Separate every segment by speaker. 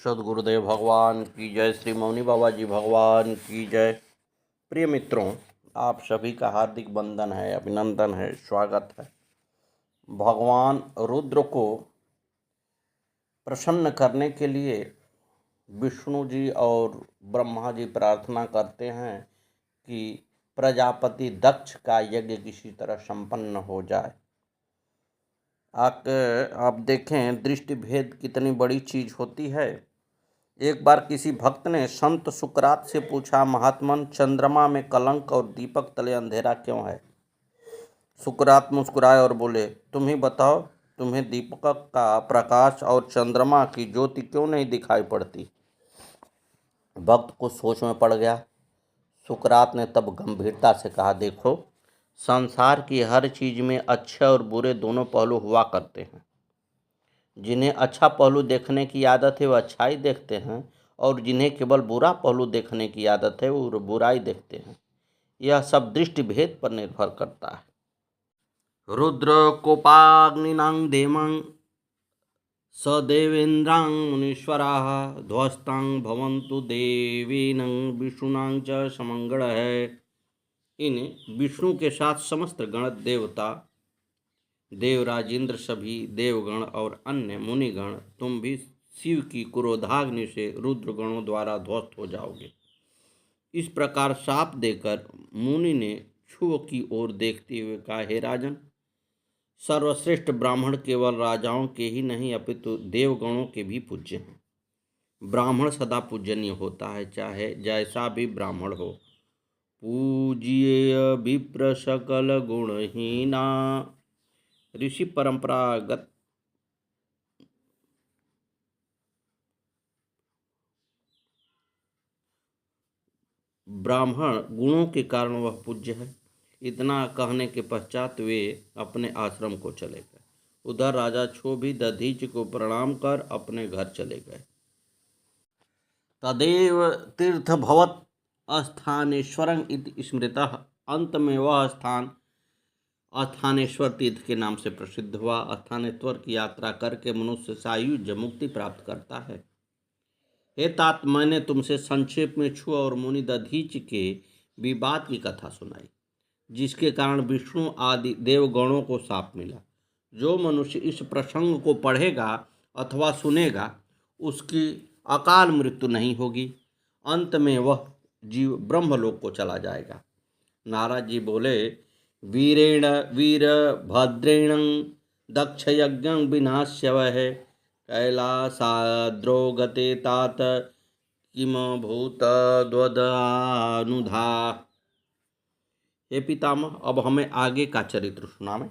Speaker 1: सदगुरुदेव भगवान की जय, श्री मौनी बाबा जी भगवान की जय। प्रिय मित्रों, आप सभी का हार्दिक वंदन है, अभिनंदन है, स्वागत है। भगवान रुद्र को प्रसन्न करने के लिए विष्णु जी और ब्रह्मा जी प्रार्थना करते हैं कि प्रजापति दक्ष का यज्ञ किसी तरह संपन्न हो जाए। आप देखें दृष्टि भेद कितनी बड़ी चीज होती है। एक बार किसी भक्त ने संत सुकरात से पूछा, महात्मन, चंद्रमा में कलंक और दीपक तले अंधेरा क्यों है? सुकरात मुस्कुराए और बोले, तुम ही बताओ, तुम्हें दीपक का प्रकाश और चंद्रमा की ज्योति क्यों नहीं दिखाई पड़ती? भक्त को सोच में पड़ गया। सुकरात ने तब गंभीरता से कहा, देखो, संसार की हर चीज में अच्छे और बुरे दोनों पहलू हुआ करते हैं। जिन्हें अच्छा पहलू देखने की आदत है वो अच्छाई देखते हैं, और जिन्हें केवल बुरा पहलू देखने की आदत है वो बुराई देखते हैं। यह सब दृष्टि भेद पर निर्भर करता है। रुद्र कोपाग्निनां देवं स देवेन्द्रां मुनीश्वराः ध्वस्तां भवन्तु देवीनां विष्णुनां च समंगलः। इन विष्णु के साथ समस्त गण देवता, देवराज इंद्र, सभी देवगण और अन्य मुनिगण, तुम भी शिव की क्रोधाग्नि से रुद्रगणों द्वारा ध्वस्त हो जाओगे। इस प्रकार शाप देकर मुनि ने क्षुव की ओर देखते हुए कहा, हे राजन, सर्वश्रेष्ठ ब्राह्मण केवल राजाओं के ही नहीं अपितु देवगणों के भी पूज्य हैं। ब्राह्मण सदा पूजनीय होता है, चाहे जैसा भी ब्राह्मण हो। पूज्येय विप्र सकल गुणहीना। ऋषि परंपरागत ब्राह्मण गुणों के कारण वह पूज्य है। इतना कहने के पश्चात वे अपने आश्रम को चले गए। उधर राजा क्षोभी दधीचि को प्रणाम कर अपने घर चले गए। तदेव तीर्थभवत् अस्थानेश्वरं इति स्मृतः। अंत में वह स्थान अस्थानेश्वर तीर्थ के नाम से प्रसिद्ध हुआ। अस्थानेश्वर की यात्रा करके मनुष्य सायुज्य मुक्ति प्राप्त करता है। हे तात, मैंने तुमसे संक्षेप में क्षु और मुनि दधीचि के विवाद की कथा सुनाई, जिसके कारण विष्णु आदि देवगणों को शाप मिला। जो मनुष्य इस प्रसंग को पढ़ेगा अथवा सुनेगा, उसकी अकाल मृत्यु नहीं होगी। अंत में वह जीव ब्रह्मलोक को चला जाएगा। नारद जी बोले, वीरेण वीरभद्रेण दक्ष यज्ञं विनाश्य वह कैलासाद्रो गते तात किम भूत द्वदानुधा। हे पितामह, अब हमें आगे का चरित्र सुनावें।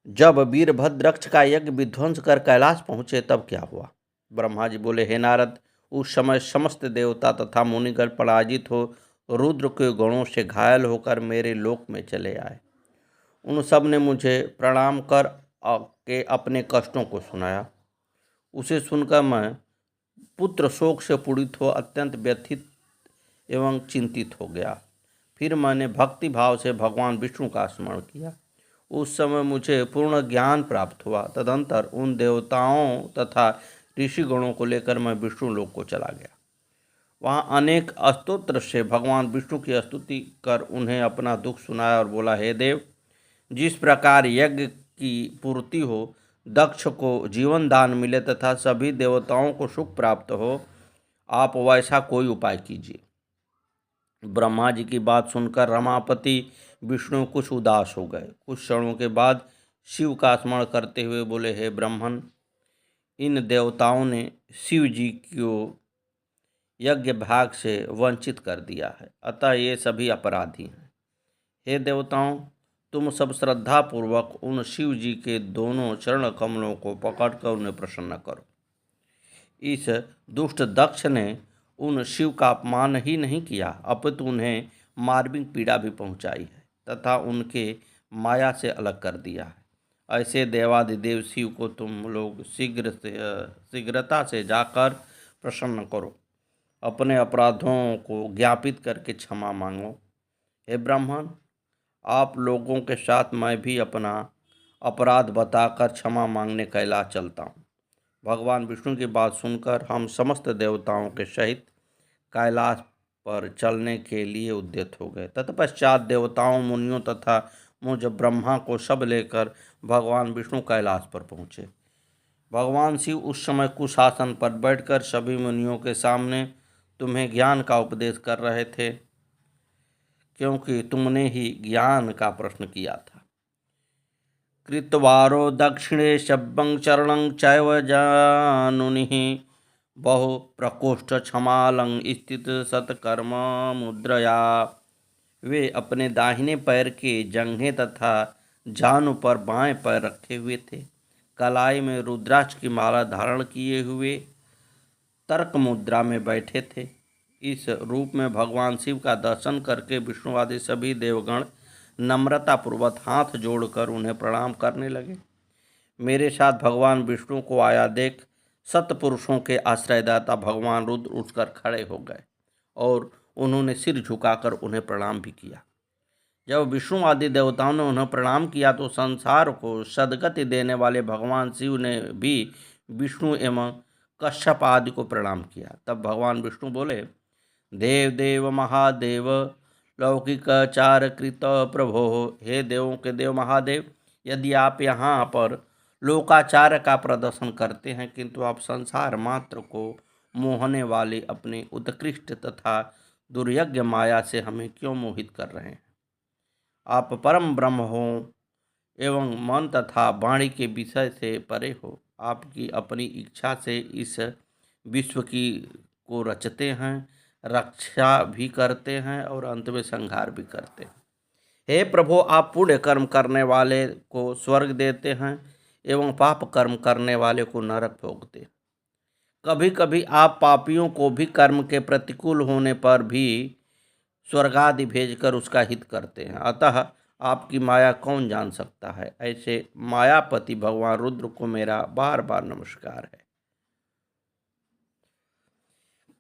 Speaker 1: जब वीरभद्रक्ष का यज्ञ विध्वंस कर कैलाश पहुंचे तब क्या हुआ? ब्रह्मा जी बोले, हे नारद, उस समय समस्त देवता तथा मुनिगण पराजित हो रुद्र के गणों से घायल होकर मेरे लोक में चले आए। उन सब ने मुझे प्रणाम कर के अपने कष्टों को सुनाया। उसे सुनकर मैं पुत्र शोक से पीड़ित हो अत्यंत व्यथित एवं चिंतित हो गया। फिर मैंने भक्ति भाव से भगवान विष्णु का स्मरण किया। उस समय मुझे पूर्ण ज्ञान प्राप्त हुआ। तदंतर उन देवताओं तथा ऋषिगणों को लेकर मैं विष्णु लोक को चला गया। वहाँ अनेक स्तोत्र से भगवान विष्णु की स्तुति कर उन्हें अपना दुख सुनाया और बोला, हे देव, जिस प्रकार यज्ञ की पूर्ति हो, दक्ष को जीवन दान मिले तथा सभी देवताओं को सुख प्राप्त हो, आप वैसा कोई उपाय कीजिए। ब्रह्मा जी की बात सुनकर रमापति विष्णु कुछ उदास हो गए। कुछ क्षणों के बाद शिव का स्मरण करते हुए बोले, हे ब्रह्मन, इन देवताओं ने शिव जी को यज्ञ भाग से वंचित कर दिया है, अतः ये सभी अपराधी हैं। हे देवताओं, तुम सब श्रद्धापूर्वक उन शिव जी के दोनों चरण कमलों को पकड़कर उन्हें प्रसन्न करो। इस दुष्ट दक्ष ने उन शिव का अपमान ही नहीं किया, अपितु उन्हें मार्मिक पीड़ा भी पहुंचाई है तथा उनके माया से अलग कर दिया है। ऐसे देवादिदेव शिव को तुम लोग शीघ्रता से जाकर प्रसन्न करो, अपने अपराधों को ज्ञापित करके क्षमा मांगो। हे ब्राह्मण, आप लोगों के साथ मैं भी अपना अपराध बताकर क्षमा मांगने कैलाश चलता हूँ। भगवान विष्णु की बात सुनकर हम समस्त देवताओं के सहित कैलाश पर चलने के लिए उद्यत हो गए। तत्पश्चात देवताओं, मुनियों तथा मुझ ब्रह्मा को सब लेकर भगवान विष्णु कैलाश पर पहुँचे। भगवान शिव उस समय कुशासन पर बैठकर सभी मुनियों के सामने तुम्हें ज्ञान का उपदेश कर रहे थे, क्योंकि तुमने ही ज्ञान का प्रश्न किया था। कृतवारो दक्षिणे शब्दं चरणं चैव जानुनिः बहु प्रकोष्ठ क्षमालं स्थित सत्कर्म मुद्रया। वे अपने दाहिने पैर के जंघे तथा जानु पर बाएं पैर रखे हुए थे। कलाई में रुद्राक्ष की माला धारण किए हुए तर्क मुद्रा में बैठे थे। इस रूप में भगवान शिव का दर्शन करके विष्णु आदि सभी देवगण नम्रतापूर्वक हाथ जोड़कर उन्हें प्रणाम करने लगे। मेरे साथ भगवान विष्णु को आया देख सत्पुरुषों के आश्रयदाता भगवान रुद्र उठकर खड़े हो गए और उन्होंने सिर झुकाकर उन्हें प्रणाम भी किया। जब विष्णु आदि देवताओं ने उन्हें प्रणाम किया तो संसार को सद्गति देने वाले भगवान शिव ने भी विष्णु एवं कश्यप आदि को प्रणाम किया। तब भगवान विष्णु बोले, देव देव महादेव लौकिकाचार कृत प्रभो। हे देवों के देव महादेव, यदि आप यहाँ पर लोकाचार का प्रदर्शन करते हैं, किंतु आप संसार मात्र को मोहने वाली अपनी उत्कृष्ट तथा दुर्यज्ञ माया से हमें क्यों मोहित कर रहे हैं। आप परम ब्रह्म हो एवं मन तथा वाणी के विषय से परे हो। आपकी अपनी इच्छा से इस विश्व को रचते हैं, रक्षा भी करते हैं और अंत में संहार भी करते हैं। हे प्रभु, आप पुण्य कर्म करने वाले को स्वर्ग देते हैं एवं पाप कर्म करने वाले को नरक भोगते। कभी कभी आप पापियों को भी कर्म के प्रतिकूल होने पर भी स्वर्गादि भेजकर उसका हित करते हैं। अतः आपकी माया कौन जान सकता है। ऐसे मायापति भगवान रुद्र को मेरा बार बार नमस्कार है।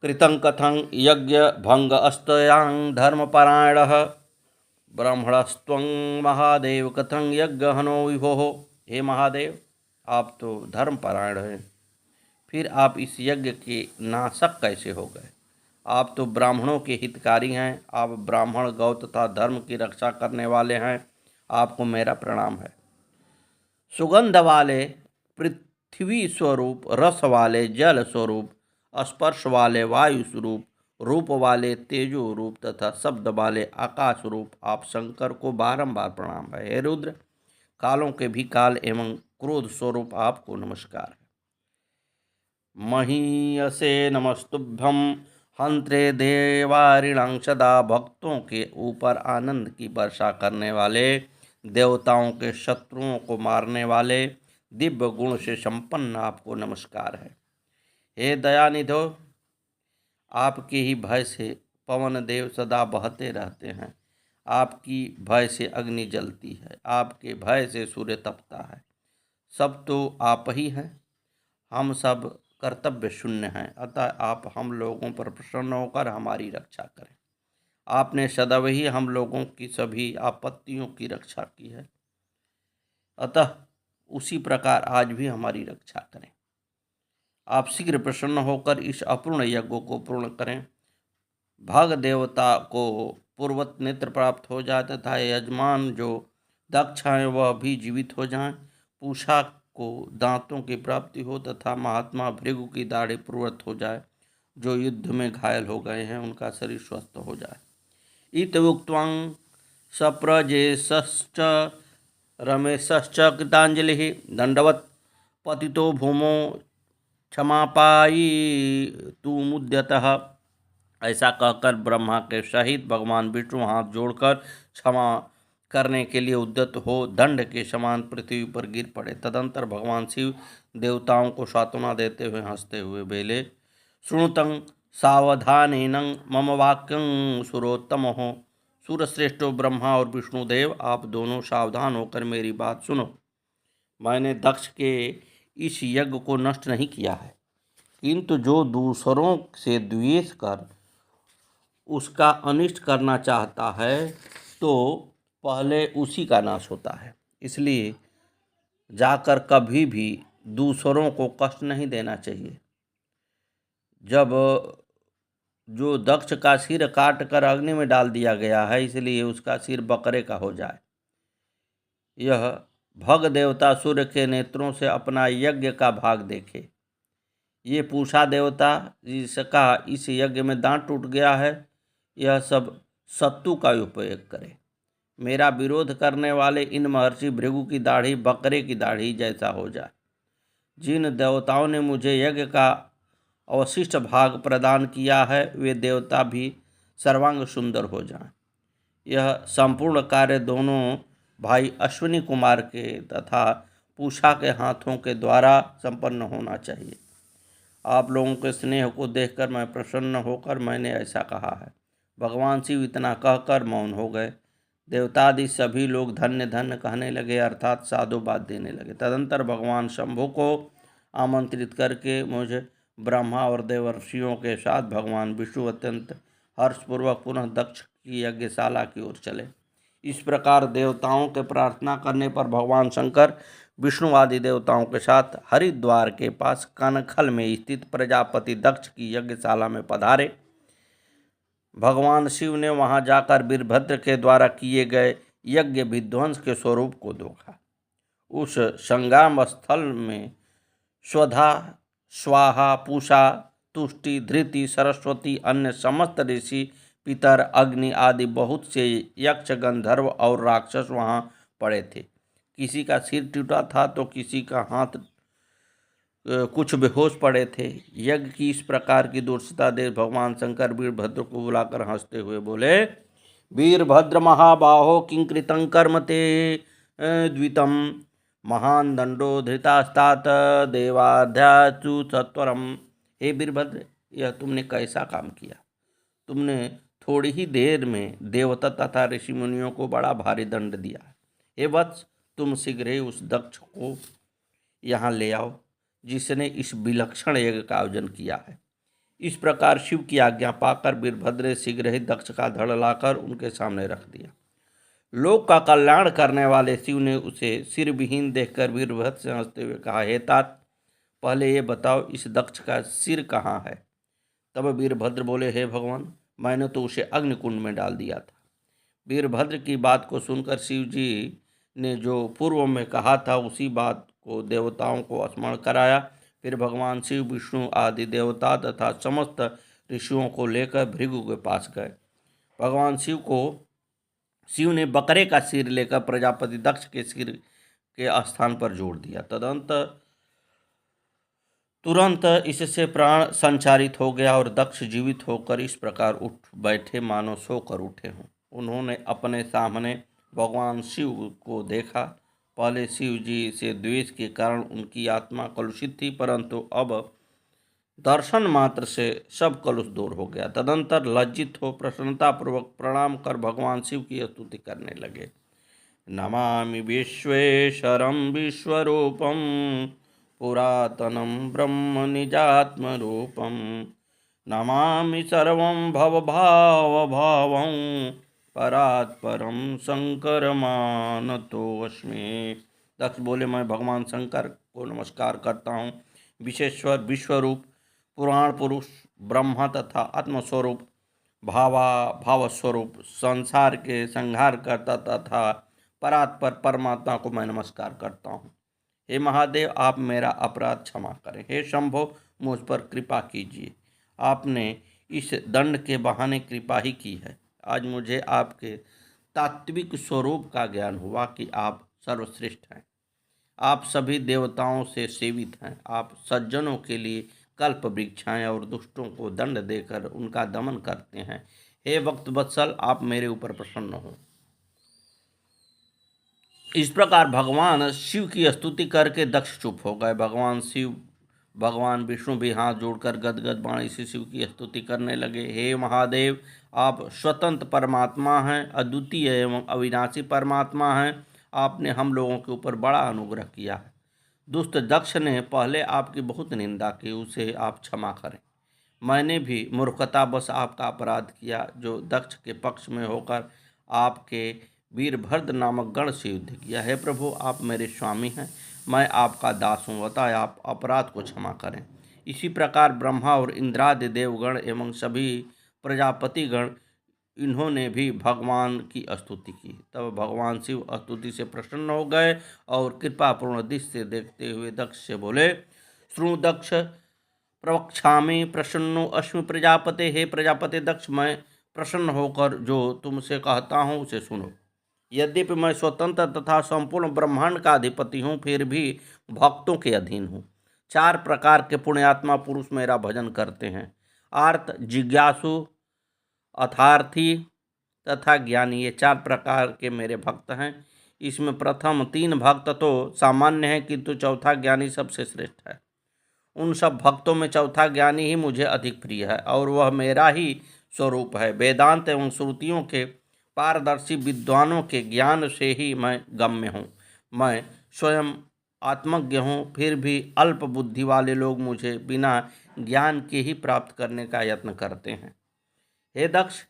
Speaker 1: कृतं कथं यज्ञ भंग अस्तयां धर्मपरायणः ब्रह्मणस्त्वं महादेव कथं यज्ञ हनो विभो। हे महादेव, आप तो धर्मपरायण हैं, फिर आप इस यज्ञ के नाशक कैसे हो गए। आप तो ब्राह्मणों के हितकारी हैं। आप ब्राह्मण, गौ तथा धर्म की रक्षा करने वाले हैं। आपको मेरा प्रणाम है। सुगंध वाले पृथ्वी स्वरूप, रस वाले जल स्वरूप, स्पर्श वाले वायु स्वरूप, रूप वाले तेजो रूप तथा शब्द वाले आकाश रूप आप शंकर को बारंबार प्रणाम है। हे रुद्र, कालों के भी काल एवं क्रोध स्वरूप आपको नमस्कार है। महीयसे नमस्तुभ्यं हंत्रे देवारिणं सदा। भक्तों के ऊपर आनंद की वर्षा करने वाले, देवताओं के शत्रुओं को मारने वाले, दिव्य गुण से संपन्न आपको नमस्कार है। हे दयानिधो, आपके ही भय से पवन देव सदा बहते रहते हैं। आपकी भय से अग्नि जलती है, आपके भय से सूर्य तपता है। सब तो आप ही हैं। हम सब कर्तव्य शून्य हैं, अतः आप हम लोगों पर प्रसन्न होकर हमारी रक्षा करें। आपने सदैव ही हम लोगों की सभी आपत्तियों की रक्षा की है, अतः उसी प्रकार आज भी हमारी रक्षा करें। आप शीघ्र प्रसन्न होकर इस अपूर्ण यज्ञ को पूर्ण करें। भाग देवता को पूर्वत नेत्र प्राप्त हो जाए तथा यजमान जो दक्ष हैं वह भी जीवित हो जाएं। पूषा को दांतों की प्राप्ति हो तथा महात्मा भृगु की दाढ़ी पूर्वत हो जाए। जो युद्ध में घायल हो गए हैं उनका शरीर स्वस्थ हो जाए। इत उक्त्वं सप्रजेशश्च रमेशश्च कृतांजलि दंडवत पतितो भूमो क्षमापायी तू मुद्यतः। ऐसा कहकर ब्रह्मा के सहित भगवान विष्णु हाथ जोड़कर क्षमा करने के लिए उद्यत हो दंड के समान पृथ्वी पर गिर पड़े। तदंतर भगवान शिव देवताओं को सांत्वना देते हुए हंसते हुए बोले, शृणुतं सावधानेन मम वाक्यं सुरोत्तमो। सूरश्रेष्ठो ब्रह्मा और विष्णुदेव, आप दोनों सावधान होकर मेरी बात सुनो। मैंने दक्ष के इस यज्ञ को नष्ट नहीं किया है, किंतु जो दूसरों से द्वेष कर उसका अनिष्ट करना चाहता है तो पहले उसी का नाश होता है। इसलिए जाकर कभी भी दूसरों को कष्ट नहीं देना चाहिए। जब जो दक्ष का सिर काट कर अग्नि में डाल दिया गया है, इसलिए उसका सिर बकरे का हो जाए। यह भग देवता सूर्य के नेत्रों से अपना यज्ञ का भाग देखे। ये पूषा देवता जिसका इस यज्ञ में दांत टूट गया है, यह सब सत्तू का उपयोग करे। मेरा विरोध करने वाले इन महर्षि भृगु की दाढ़ी बकरे की दाढ़ी जैसा हो जाए। जिन देवताओं ने मुझे यज्ञ का अवशिष्ट भाग प्रदान किया है, वे देवता भी सर्वांग सुंदर हो जाएं। यह संपूर्ण कार्य दोनों भाई अश्विनी कुमार के तथा पूषा के हाथों के द्वारा संपन्न होना चाहिए। आप लोगों के स्नेह को देखकर मैं प्रसन्न होकर मैंने ऐसा कहा है। भगवान शिव इतना कहकर मौन हो गए। देवतादि सभी लोग धन्य धन्य कहने लगे, अर्थात साधुवाद देने लगे। तदंतर भगवान शंभु को आमंत्रित करके मुझे ब्रह्मा और देवर्षियों के साथ भगवान विष्णु अत्यंत हर्षपूर्वक पुनः दक्ष की यज्ञशाला की ओर चले। इस प्रकार देवताओं के प्रार्थना करने पर भगवान शंकर विष्णु आदि देवताओं के साथ हरिद्वार के पास कनखल में स्थित प्रजापति दक्ष की यज्ञशाला में पधारे। भगवान शिव ने वहां जाकर वीरभद्र के द्वारा किए गए यज्ञ विध्वंस के स्वरूप को देखा। उस संग्राम स्थल में स्वधा, स्वाहा, पूषा, तुष्टि, धृति, सरस्वती, अन्य समस्त ऋषि, पितर, अग्नि आदि बहुत से यक्ष, गंधर्व और राक्षस वहां पड़े थे। किसी का सिर टूटा था तो किसी का हाथ, कुछ बेहोश पड़े थे। यज्ञ की इस प्रकार की दुर्दशा देख भगवान शंकर वीरभद्र को बुलाकर हंसते हुए बोले, वीरभद्र महाबाहो किंकृतं कर्म ते द्वितम महान दंडो धृतास्तात देवाध्याचु सत्वरम। हे वीरभद्र, यह तुमने कैसा काम किया? तुमने थोड़ी ही देर में देवता तथा ऋषि मुनियों को बड़ा भारी दंड दिया। हे वत्स, तुम शीघ्र ही उस दक्ष को यहाँ ले आओ जिसने इस विलक्षण यज्ञ का आयोजन किया है। इस प्रकार शिव की आज्ञा पाकर वीरभद्र ने शीघ्र ही दक्ष का धड़ लाकर उनके सामने रख दिया। लोक का कल्याण करने वाले शिव ने उसे सिर विहीन देखकर वीरभद्र से हंसते हुए कहा, हे तात, पहले ये बताओ इस दक्ष का सिर कहाँ है? तब वीरभद्र बोले, हे भगवान, मैंने तो उसे अग्निकुंड में डाल दिया था। वीरभद्र की बात को सुनकर शिव जी ने जो पूर्व में कहा था उसी बात को देवताओं को स्मरण कराया। फिर भगवान शिव, विष्णु आदि देवता तथा समस्त ऋषियों को लेकर भृगु के पास गए। भगवान शिव ने बकरे का सिर लेकर प्रजापति दक्ष के सिर के स्थान पर जोड़ दिया। तुरंत इससे प्राण संचारित हो गया और दक्ष जीवित होकर इस प्रकार उठ बैठे मानो सोकर उठे हों। उन्होंने अपने सामने भगवान शिव को देखा। पहले शिव जी से द्वेष के कारण उनकी आत्मा कलुषित थी, परंतु अब दर्शन मात्र से सब कलुष दूर हो गया। तदंतर लज्जित हो प्रसन्नतापूर्वक प्रणाम कर भगवान शिव की स्तुति करने लगे। नमामि विश्वेश्वरं विश्वरूपं पुरातनं ब्रह्म निजात्मरूपं नमामि सर्वं भवभावभावं परात्परं शंकरमानतोऽस्मि। दक्ष बोले, मैं भगवान शंकर को नमस्कार करता हूँ। विशेश्वर, विश्वरूप, पुराण पुरुष, ब्रह्मा तथा आत्मस्वरूप, भावस्वरूप, संसार के संहार करता तथा परात्पर परमात्मा को मैं नमस्कार करता हूँ। हे महादेव, आप मेरा अपराध क्षमा करें। हे शंभो, मुझ पर कृपा कीजिए। आपने इस दंड के बहाने कृपा ही की है। आज मुझे आपके तात्विक स्वरूप का ज्ञान हुआ कि आप सर्वश्रेष्ठ हैं। आप सभी देवताओं से सेवित हैं। आप सज्जनों के लिए कल्प वृक्ष हैं और दुष्टों को दंड देकर उनका दमन करते हैं। हे भक्त वत्सल, आप मेरे ऊपर प्रसन्न हो। इस प्रकार भगवान शिव की स्तुति करके दक्ष चुप हो गए। भगवान विष्णु भी हाथ जोड़कर गदगद वाणी से शिव की स्तुति करने लगे। हे महादेव, आप स्वतंत्र परमात्मा हैं, अद्वितीय एवं अविनाशी परमात्मा हैं। आपने हम लोगों के ऊपर बड़ा अनुग्रह किया है। दुष्ट दक्ष ने पहले आपकी बहुत निंदा की, उसे आप क्षमा करें। मैंने भी मूर्खतावश आपका अपराध किया, जो दक्ष के पक्ष में होकर आपके वीरभद्र नामक गण से युद्ध किया। हे प्रभु, आप मेरे स्वामी हैं, मैं आपका दास हूँ, अतः आप अपराध को क्षमा करें। इसी प्रकार ब्रह्मा और इंद्रादि देवगण एवं सभी प्रजापतिगण इन्होंने भी भगवान की स्तुति की। तब भगवान शिव स्तुति से प्रसन्न हो गए और कृपापूर्ण दृष्टि से देखते हुए दक्ष से बोले, श्रृणु दक्ष प्रवक्ष्यामि प्रसन्नो अस्मि प्रजापते। हे प्रजापति दक्ष, मैं प्रसन्न होकर जो तुमसे कहता हूँ उसे सुनो। यद्यपि मैं स्वतंत्र तथा संपूर्ण ब्रह्मांड का अधिपति हूँ, फिर भी भक्तों के अधीन हूँ। 4 प्रकार के पुण्यात्मा पुरुष मेरा भजन करते हैं। आर्त, जिज्ञासु, अर्थार्थी तथा ज्ञानी, ये 4 प्रकार के मेरे भक्त हैं। इसमें प्रथम 3 भक्त तो सामान्य हैं, किंतु चौथा ज्ञानी सबसे श्रेष्ठ है। उन सब भक्तों में चौथा ज्ञानी ही मुझे अधिक प्रिय है और वह मेरा ही स्वरूप है। वेदांत एवं श्रुतियों के पारदर्शी विद्वानों के ज्ञान से ही मैं गम्य हूँ। मैं स्वयं आत्मज्ञ हूँ, फिर भी अल्प बुद्धि वाले लोग मुझे बिना ज्ञान के ही प्राप्त करने का यत्न करते हैं। हे दक्ष,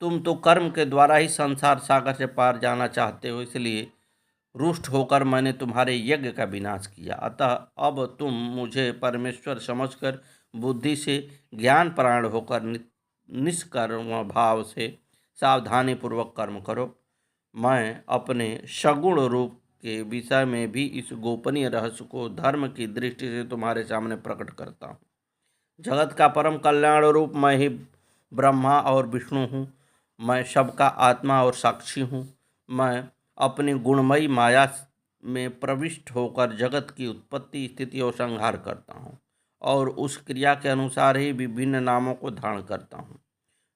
Speaker 1: तुम तो कर्म के द्वारा ही संसार सागर से पार जाना चाहते हो, इसलिए रुष्ट होकर मैंने तुम्हारे यज्ञ का विनाश किया। अतः अब तुम मुझे परमेश्वर समझकर बुद्धि से ज्ञान परायण होकर निष्कर्म भाव से सावधानी पूर्वक कर्म करो। मैं अपने सगुण रूप के विषय में भी इस गोपनीय रहस्य को धर्म की दृष्टि से तुम्हारे सामने प्रकट करता हूँ। जगत का परम कल्याण रूप मैं ही ब्रह्मा और विष्णु हूँ। मैं सबका आत्मा और साक्षी हूँ। मैं अपनी गुणमयी माया में प्रविष्ट होकर जगत की उत्पत्ति, स्थिति और संहार करता हूँ और उस क्रिया के अनुसार ही विभिन्न नामों को धारण करता हूँ।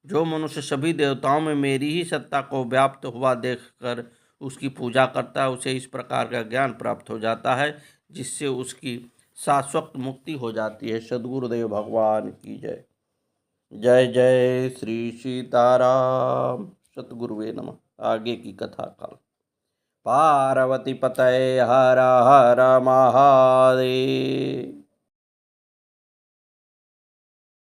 Speaker 1: जो मनुष्य सभी देवताओं में मेरी ही सत्ता को व्याप्त हुआ देखकर उसकी पूजा करता है, उसे इस प्रकार का ज्ञान प्राप्त हो जाता है जिससे उसकी शाश्वत मुक्ति हो जाती है। सद्गुरुदेव भगवान की जय। जय जय श्री सीताराम। सतगुरुवे नमः। आगे की कथा काल। पार्वती पतये हर हर महादेव।